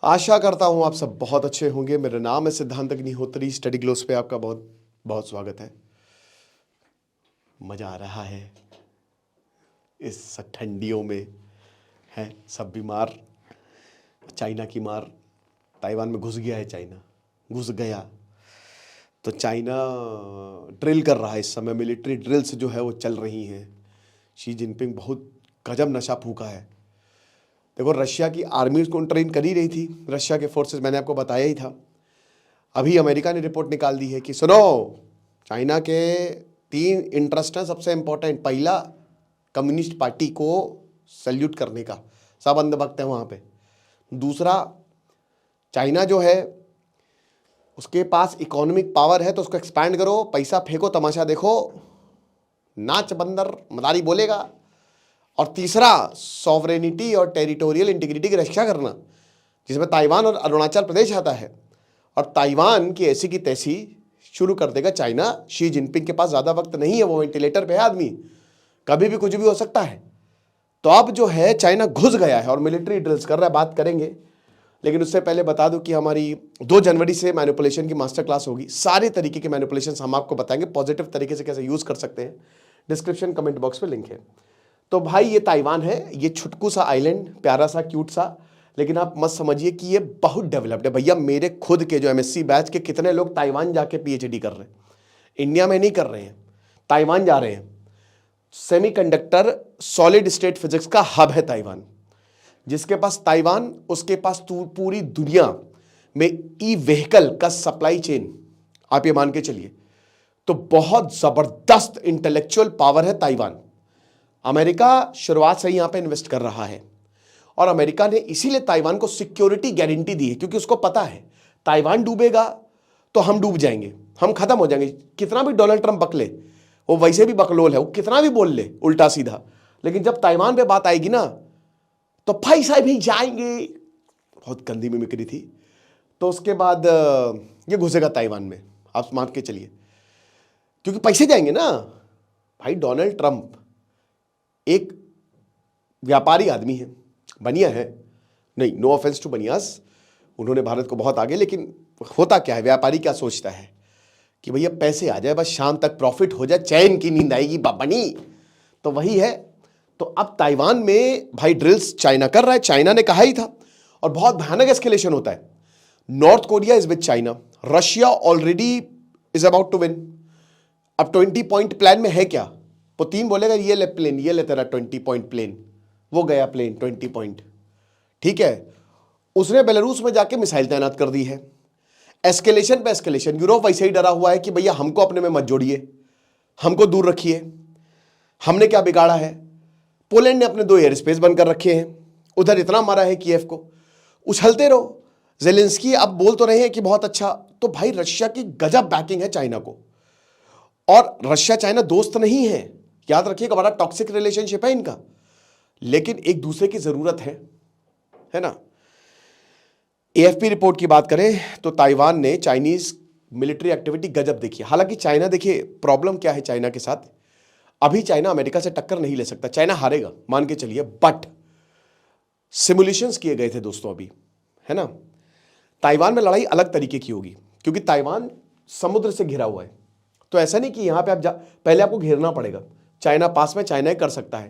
आशा करता हूँ आप सब बहुत अच्छे होंगे। मेरा नाम है सिद्धांत अग्निहोत्री। स्टडी ग्लोस पे आपका बहुत बहुत स्वागत है। मज़ा आ रहा है इस ठंडियों में। हैं सब बीमार। चाइना की मार ताइवान में घुस गया है। चाइना घुस गया तो चाइना ड्रिल कर रहा है इस समय। मिलिट्री ड्रिल्स जो है वो चल रही हैं। शी जिनपिंग बहुत गजब नशा फूका है। देखो, रशिया की आर्मी को ट्रेन कर ही रही थी। रशिया के फोर्सेस, मैंने आपको बताया ही था। अभी अमेरिका ने रिपोर्ट निकाल दी है कि सुनो, चाइना के 3 इंटरेस्ट हैं सबसे इंपॉर्टेंट। पहला, कम्युनिस्ट पार्टी को सल्यूट करने का, सब अंधभक्त है वहाँ पे। दूसरा, चाइना जो है उसके पास इकोनॉमिक पावर है तो उसको एक्सपैंड करो, पैसा फेंको, तमाशा देखो, नाच बंदर मदारी बोलेगा। और तीसरा, सॉवरेनिटी और टेरिटोरियल इंटीग्रिटी की रक्षा करना, जिसमें ताइवान और अरुणाचल प्रदेश आता है। और ताइवान की ऐसी की तैसी शुरू कर देगा चाइना। शी जिनपिंग के पास ज़्यादा वक्त नहीं है, वो वेंटिलेटर पे है आदमी, कभी भी कुछ भी हो सकता है। तो अब जो है चाइना घुस गया है और मिलिट्री ड्रिल्स कर रहा है। बात करेंगे, लेकिन उससे पहले बता दूं कि हमारी 2 जनवरी से मैनिपुलेशन की मास्टर क्लास होगी। सारे तरीके के मैनिपुलेशन हम आपको बताएंगे, पॉजिटिव तरीके से कैसे यूज़ कर सकते हैं। डिस्क्रिप्शन कमेंट बॉक्स में लिंक है। तो भाई, ये ताइवान है, ये छुटकू सा आइलैंड, प्यारा सा, क्यूट सा, लेकिन आप मत समझिए कि ये बहुत डेवलप्ड है। भैया, मेरे खुद के जो एमएससी बैच के कितने लोग ताइवान जाके पीएचडी कर रहे हैं। इंडिया में नहीं कर रहे हैं, ताइवान जा रहे हैं। सेमीकंडक्टर सॉलिड स्टेट फिजिक्स का हब है ताइवान। जिसके पास ताइवान, उसके पास पूरी दुनिया में ई व्हीकल का सप्लाई चेन, आप ये मान के चलिए। तो बहुत जबरदस्त इंटेलेक्चुअल पावर है ताइवान। अमेरिका शुरुआत से ही यहां पे इन्वेस्ट कर रहा है और अमेरिका ने इसीलिए ताइवान को सिक्योरिटी गारंटी दी है, क्योंकि उसको पता है ताइवान डूबेगा तो हम डूब जाएंगे, हम खत्म हो जाएंगे। कितना भी डोनाल्ड ट्रंप बकले, वो वैसे भी बकलोल है, वो कितना भी बोल ले उल्टा सीधा, लेकिन जब ताइवान पे बात आएगी ना तो पैसा भी जाएंगे। बहुत गंदी मिमिक्री थी। तो उसके बाद ये घुसेगा ताइवान में, आप मान के चलिए, क्योंकि पैसे जाएंगे ना। भाई, डोनाल्ड ट्रंप एक व्यापारी आदमी है, बनिया है, नहीं, नो ऑफेंस टू बनियास, उन्होंने भारत को बहुत आगे, लेकिन होता क्या है, व्यापारी क्या सोचता है कि भैया पैसे आ जाए, बस शाम तक प्रॉफिट हो जाए, चैन की नींद आएगी बनी। तो वही है। तो अब ताइवान में भाई ड्रिल्स चाइना कर रहा है, चाइना ने कहा ही था, और बहुत भयानक एस्केलेशन होता है। North Korea is with China, Russia already is about to win. अब 20 पॉइंट प्लान में है क्या? पुतिन बोलेगा ये ले प्लेन, ये ले तेरा 20 पॉइंट प्लेन, वो गया प्लेन 20 पॉइंट, ठीक है। उसने बेलारूस में जाके मिसाइल तैनात कर दी है। एस्केलेशन पे एस्केलेशन। यूरोप वैसे ही डरा हुआ है कि भैया हमको अपने में मत जोड़िए, हमको दूर रखिए, हमने क्या बिगाड़ा है। पोलैंड ने अपने 2 एयर स्पेस बंद कर रखे हैं, उधर इतना मारा है कीव को, उछलते रहो। जेलेंस्की अब बोल तो रहे हैं कि बहुत अच्छा। तो भाई, रशिया की गजब बैकिंग है चाइना को, और रशिया चाइना दोस्त नहीं है, याद रखिएगा, बड़ा टॉक्सिक रिलेशनशिप है इनका, लेकिन एक दूसरे की जरूरत है ना। एएफपी रिपोर्ट की बात करें तो ताइवान ने चाइनीज मिलिट्री एक्टिविटी गजब देखी। हालांकि चाइना, देखिए प्रॉब्लम क्या है चाइना के साथ, अभी चाइना अमेरिका से टक्कर नहीं ले सकता, चाइना हारेगा मान के चलिए, बट सिमुलेशंस किए गए थे दोस्तों अभी, है ना। ताइवान में लड़ाई अलग तरीके की होगी, क्योंकि ताइवान समुद्र से घिरा हुआ है। तो ऐसा नहीं कि यहां पे आप पहले आपको घेरना पड़ेगा, चाइना पास में, चाइना ही कर सकता है।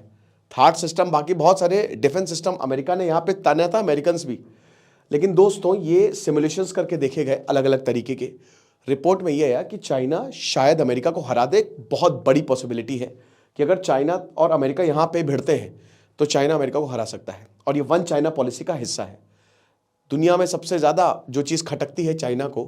थार्ड सिस्टम, बाकी बहुत सारे डिफेंस सिस्टम अमेरिका ने यहां पे तैनात था, अमेरिकन भी। लेकिन दोस्तों, ये सिमुलेशंस करके देखे गए अलग अलग तरीके के। रिपोर्ट में ये आया कि चाइना शायद अमेरिका को हरा दे। बहुत बड़ी पॉसिबिलिटी है कि अगर चाइना और अमेरिका यहाँ पे भिड़ते हैं तो चाइना अमेरिका को हरा सकता है, और ये 1 चाइना पॉलिसी का हिस्सा है। दुनिया में सबसे ज़्यादा जो चीज़ खटकती है चाइना को,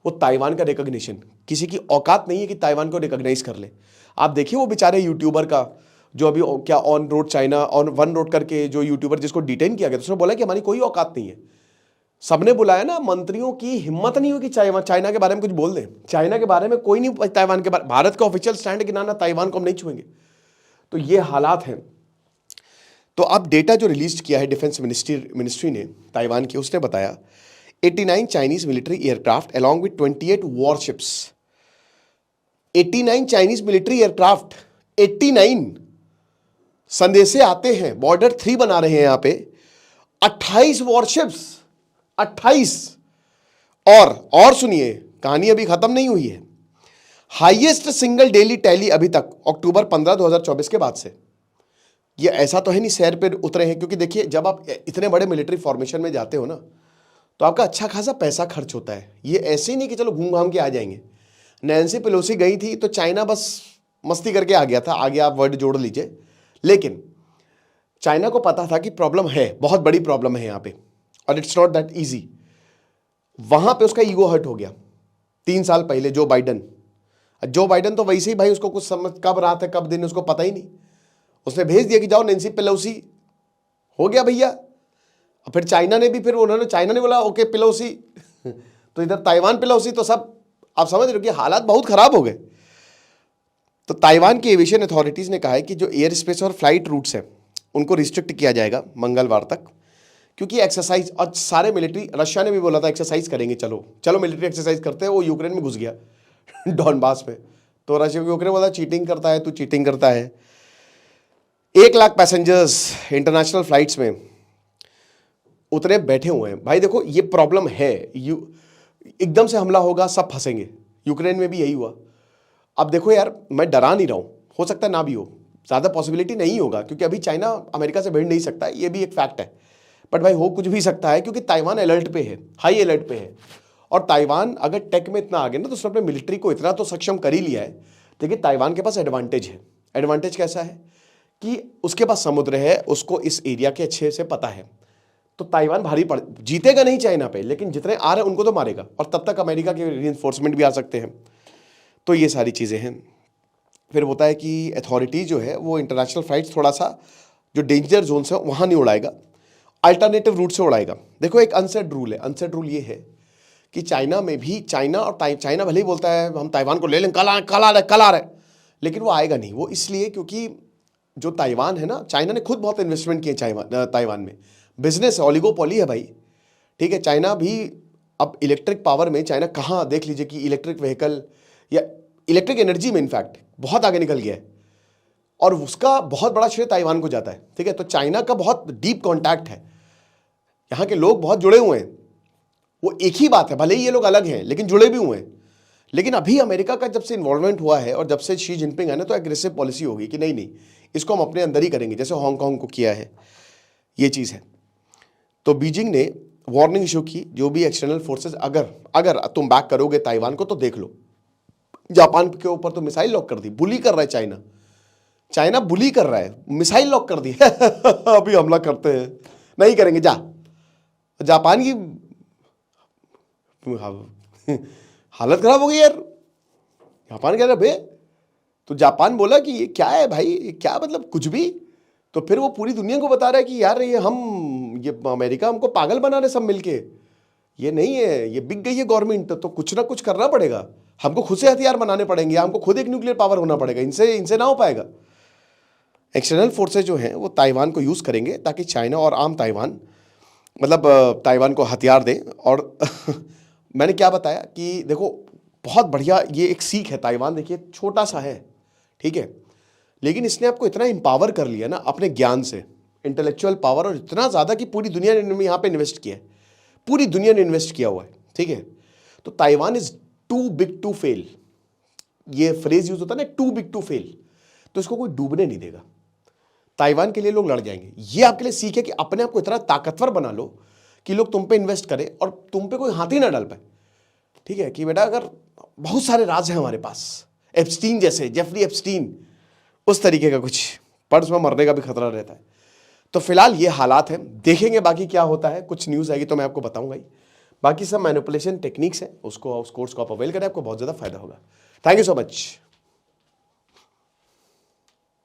वो ताइवान का रिकॉग्निशन। किसी की औकात नहीं है कि ताइवान को रिकॉग्नाइज कर ले। आप देखिए वो बेचारे यूट्यूबर का, जो अभी क्या on road China, on one road करके जो यूट्यूबर जिसको डिटेन किया गया, तो उसने बोला कि हमारी कोई औकात नहीं है। सबने बुलाया ना, मंत्रियों की हिम्मत नहीं हुई कि चाइना के बारे में कुछ बोल दें। चाइना के बारे में कोई नहीं, ताइवान के बारे, भारत का ऑफिशियल स्टैंड है कि ना ताइवान को हम नहीं छुएंगे। तो ये हालात हैं। तो अब डेटा जो रिलीज किया है डिफेंस मिनिस्ट्री ने ताइवान की, उसने बताया 89 Chinese military aircraft along with 28 warships. 89 Chinese military aircraft, 89 संदेशे आते हैं, बॉर्डर 3 बना रहे हैं यहां पे, 28 वॉरशिप्स, 28। और सुनिए, कहानी अभी खत्म नहीं हुई है। हाईएस्ट सिंगल डेली टैली अभी तक अक्टूबर 15 2024 के बाद से। ये ऐसा तो है नहीं सैर पे उतरे हैं, क्योंकि देखिए जब आप इतने बड़े मिलिट्री फॉर्मेशन में जाते हो ना, तो आपका अच्छा खासा पैसा खर्च होता है। ये ऐसे ही नहीं कि चलो घूम घाम के आ जाएंगे। नैन्सी पेलोसी गई थी तो चाइना बस मस्ती करके आ गया था, आगे आप वर्ड जोड़ लीजिए। लेकिन चाइना को पता था कि प्रॉब्लम है, बहुत बड़ी प्रॉब्लम है यहाँ पे, और इट्स नॉट दैट इजी। वहां पे उसका ईगो हर्ट हो गया 3 साल पहले। जो बाइडन तो वैसे ही भाई, उसको कुछ समझ कब रात है कब दिन उसको पता ही नहीं। उसने भेज दिया कि जाओ नैन्सी पेलोसी, हो गया भैया। और फिर चाइना ने बोला ओके पेलोसी तो इधर ताइवान पेलोसी, तो सब आप समझ रहे हो कि हालात बहुत खराब हो गए। तो ताइवान की एविएशन अथॉरिटीज ने कहा है कि जो एयर स्पेस और फ्लाइट रूट्स हैं उनको रिस्ट्रिक्ट किया जाएगा मंगलवार तक, क्योंकि एक्सरसाइज, और सारे मिलिट्री, रशिया ने भी बोला था एक्सरसाइज करेंगे, चलो मिलिट्री एक्सरसाइज करते हैं। वो यूक्रेन में घुस गया डॉनबास में, तो रशिया यूक्रेन बोला चीटिंग करता है, तू चीटिंग करता है। 1 लाख पैसेंजर्स इंटरनेशनल फ्लाइट्स में उतने बैठे हुए हैं। भाई देखो ये प्रॉब्लम है, एकदम से हमला होगा, सब फंसेंगे। यूक्रेन में भी यही हुआ। अब देखो यार, मैं डरा नहीं रहा हूं, हो सकता है ना भी हो, ज़्यादा पॉसिबिलिटी नहीं होगा, क्योंकि अभी चाइना अमेरिका से भिड़ नहीं सकता है, ये भी एक फैक्ट है। बट भाई हो कुछ भी सकता है, क्योंकि ताइवान अलर्ट पे है, हाई अलर्ट पे है। और ताइवान अगर टेक में इतना आगे ना, तो उसने अपने मिलिट्री को इतना तो सक्षम कर ही लिया है। देखिए ताइवान के पास एडवांटेज है। एडवांटेज कैसा है कि उसके पास समुद्र है, उसको इस एरिया के अच्छे से पता है। तो ताइवान भारी पड़, जीतेगा नहीं चाइना पे, लेकिन जितने आ रहे हैं उनको तो मारेगा, और तब तक अमेरिका के रीइंफोर्समेंट भी आ सकते हैं। तो ये सारी चीज़ें हैं। फिर होता है कि अथॉरिटी जो है वो इंटरनेशनल फ्लाइट्स थोड़ा सा जो डेंजर जोन्स है वहाँ नहीं उड़ाएगा, अल्टरनेटिव रूट से उड़ाएगा। देखो एक अनसेट रूल है, अनसेट रूल ये है कि चाइना में भी, चाइना भले ही बोलता है हम ताइवान को ले लें, कल आ रहे, लेकिन वो आएगा नहीं। वो इसलिए क्योंकि जो ताइवान है ना, चाइना ने खुद बहुत इन्वेस्टमेंट किए ताइवान में, बिजनेस ओलिगोपोली है भाई, ठीक है। चाइना भी अब इलेक्ट्रिक पावर में, चाइना कहाँ देख लीजिए कि इलेक्ट्रिक व्हीकल या इलेक्ट्रिक एनर्जी में इनफैक्ट बहुत आगे निकल गया है, और उसका बहुत बड़ा श्रेय ताइवान को जाता है, ठीक है। तो चाइना का बहुत डीप कॉन्टैक्ट है, यहाँ के लोग बहुत जुड़े हुए हैं। वो एक ही बात है, भले ही ये लोग अलग हैं लेकिन जुड़े भी हुए हैं। लेकिन अभी अमेरिका का जब से इन्वॉल्वमेंट हुआ है और जब से शी जिनपिंग है ना, तो एग्रेसिव पॉलिसी होगी कि नहीं इसको हम अपने अंदर ही करेंगे, जैसे हांगकांग को किया है, ये चीज़ है। तो बीजिंग ने वार्निंग इशू की, जो भी एक्सटर्नल फोर्सेस अगर तुम बैक करोगे ताइवान को तो देख लो। जापान के ऊपर तो मिसाइल लॉक कर दी, बुली कर रहा है चाइना बुली कर रहा है, मिसाइल लॉक कर दी अभी हमला करते हैं, नहीं करेंगे जा। जापान की हालत खराब हो गई यार, जापान कह रहा बे, तो जापान बोला कि ये क्या है भाई, क्या मतलब कुछ भी। तो फिर वो पूरी दुनिया को बता रहा है कि यार ये अमेरिका हमको पागल बना रहे सब मिलके, ये नहीं है, ये बिक गई है गवर्नमेंट, तो कुछ ना कुछ करना पड़ेगा, हमको खुद से हथियार बनाने पड़ेंगे, हमको खुद एक न्यूक्लियर पावर होना पड़ेगा, इनसे ना हो पाएगा। एक्सटर्नल फोर्सेज जो हैं वो ताइवान को यूज़ करेंगे ताकि चाइना और आम ताइवान, मतलब ताइवान को हथियार दें। और मैंने क्या बताया कि देखो बहुत बढ़िया, ये एक सीख है। ताइवान देखिए छोटा सा है, ठीक है, लेकिन इसने आपको इतना एम्पावर कर लिया ना अपने ज्ञान से, इंटेलेक्चुअल पावर, और इतना ज़्यादा कि पूरी दुनिया ने यहाँ पे इन्वेस्ट किया है, पूरी दुनिया ने इन्वेस्ट किया हुआ है, ठीक है। तो Taiwan is too big to fail, ये फ्रेज यूज होता है ना, टू बिग टू फेल, तो इसको कोई डूबने नहीं देगा। ताइवान के लिए लोग लड़ जाएंगे। ये आपके लिए सीख है कि अपने आप को इतना ताकतवर बना लो कि लोग तुम पे इन्वेस्ट करें और तुम पे कोई हाथ ही ना डाल पाए, ठीक है। कि बेटा अगर बहुत सारे राज हैं हमारे पास, एप्स्टीन जैसे, जेफरी एप्स्टीन, उस तरीके का कुछ, पर उसमें मरने का भी खतरा रहता है। तो फिलहाल ये हालात हैं, देखेंगे बाकी क्या होता है। कुछ न्यूज़ आएगी तो मैं आपको बताऊंगा ही। बाकी सब मैनिपुलेशन टेक्निक्स हैं, उसको उस कोर्स को आप अवेल करें, आपको बहुत ज़्यादा फायदा होगा। Thank you so much.